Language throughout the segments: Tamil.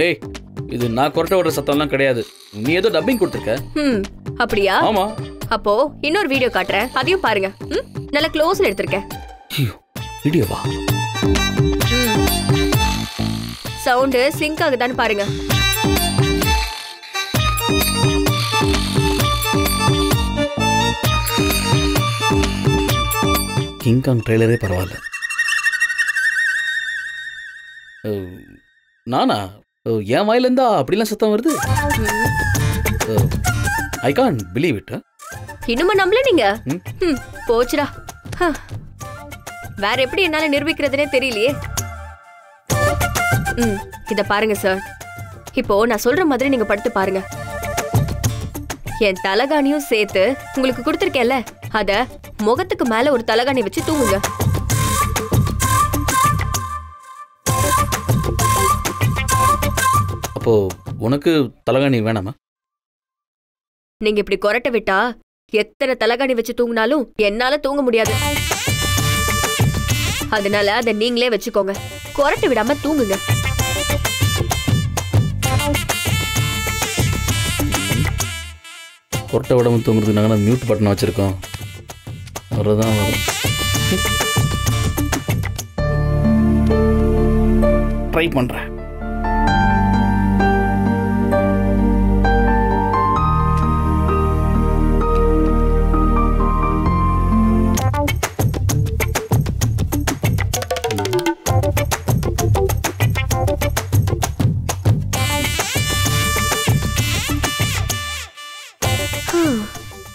ஏய், இது நான் கொரட்டை ஓடுற சத்தம்லாம் கிடையாது. நீ ஏதோ டப்பிங் கொடுத்துருக்க. அப்படியா? ஆமா. அப்போ இன்னொரு வீடியோ காட்டுறேன், அதையும் பாருங்க. நல்ல க்ளோஸ்ல எடுத்திருக்கேன். வீடியோவா? சவுண்ட் சிங்க் ஆகுதான்னு பாருங்க. கிங்காங் ட்ரெய்லரே பரவாயில்ல. நானா? என் வாயிலிருந்தா அப்படிலாம் சத்தம் வருது? I can't believe it. இன்னுமா நம்பல நீங்க? போச்சுடா. வேற எப்படி என்னால நிரூபிக்கிறதுனே தெரியலையே. இத பாருங்க சார். இப்போ நான் சொல்ற மாதிரி நீங்க படுத்து பாருங்க. என் தலகாணியும் சேர்த்து உங்களுக்கு கொடுத்திருக்கேன்ல, அத முகத்துக்கு மேல ஒரு தலகாணி வச்சு தூங்குங்க. அப்போ உனக்கு தலகாணி வேணாமா? நீங்க இப்படி கொரட்டை விட்டா எத்தனை தலகாணி வச்சு தூங்கினாலும் என்னால தூங்க முடியாது. அதனால அதை நீங்களே வச்சுக்கோங்க. கொரட்டை விடாம தூங்குங்க. கொரட்டை விடாம தூங்குறதுக்கு நாங்கள் மியூட் பட்டன் வச்சிருக்கோம். அவ்வளோதான். ட்ரை பண்றேன்.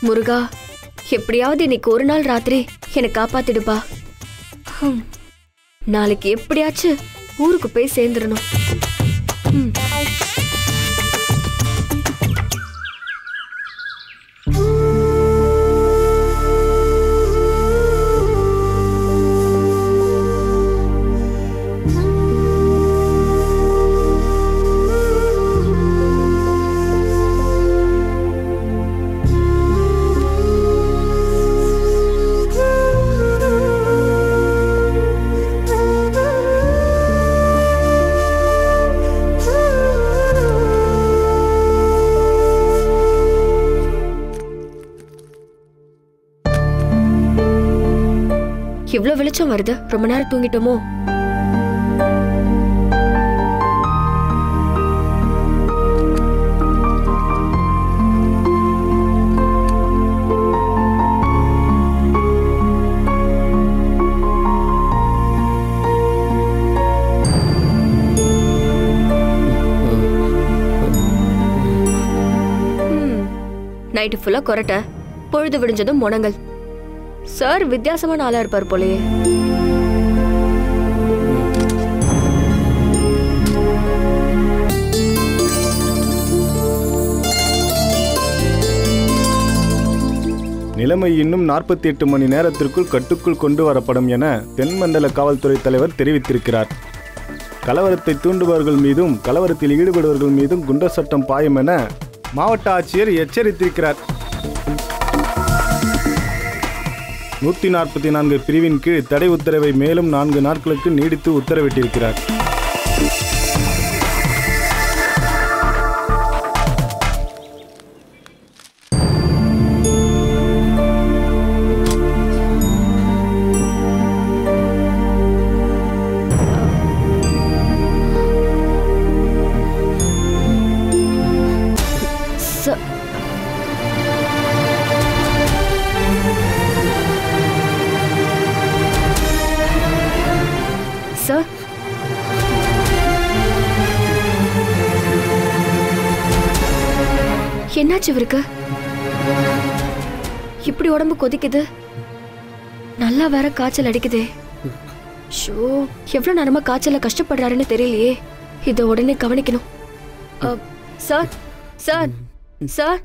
முருகா, எப்படியாவது இன்னைக்கு ஒரு நாள் ராத்திரி என்னை காப்பாத்திடுப்பா. நாளைக்கு எப்படியாச்சும் ஊருக்கு போய் சேர்ந்துடணும். எவ்வளவு வெளிச்சம் வருது. ரொம்ப நேரம் தூங்கிட்டோமோ? நைட்டு ஃபுல்லா கொரட்டை, பொழுது விடிஞ்சதும் முனங்கல். சார் வித்தியாசமான ஆளா இருப்பார் போலயே. நிலைமை இன்னும் 48 மணி நேரத்திற்குள் கட்டுக்குள் கொண்டு வரப்படும் என தென்மண்டல காவல்துறை தலைவர் தெரிவித்திருக்கிறார். கலவரத்தை தூண்டுபவர்கள் மீதும் கலவரத்தில் ஈடுபடுபவர்கள் மீதும் குண்டர் சட்டம் பாயும் என மாவட்ட ஆட்சியர் எச்சரித்திருக்கிறார். 144 பிரிவின் கீழ் தடை உத்தரவை மேலும் 4 நாட்களுக்கு நீடித்து உத்தரவிட்டிருக்கிறார். சார், என்னாச்சு இவருக்கு? இப்படி உடம்பு கொதிக்குது. நல்லா வேற காய்ச்சல் அடிக்குதே. ஷோ, எவ்வளவு நேரமா காய்ச்சல கஷ்டப்படுறாருன்னு தெரியலையே. இதை உடனே கவனிக்கணும். Sir sir sir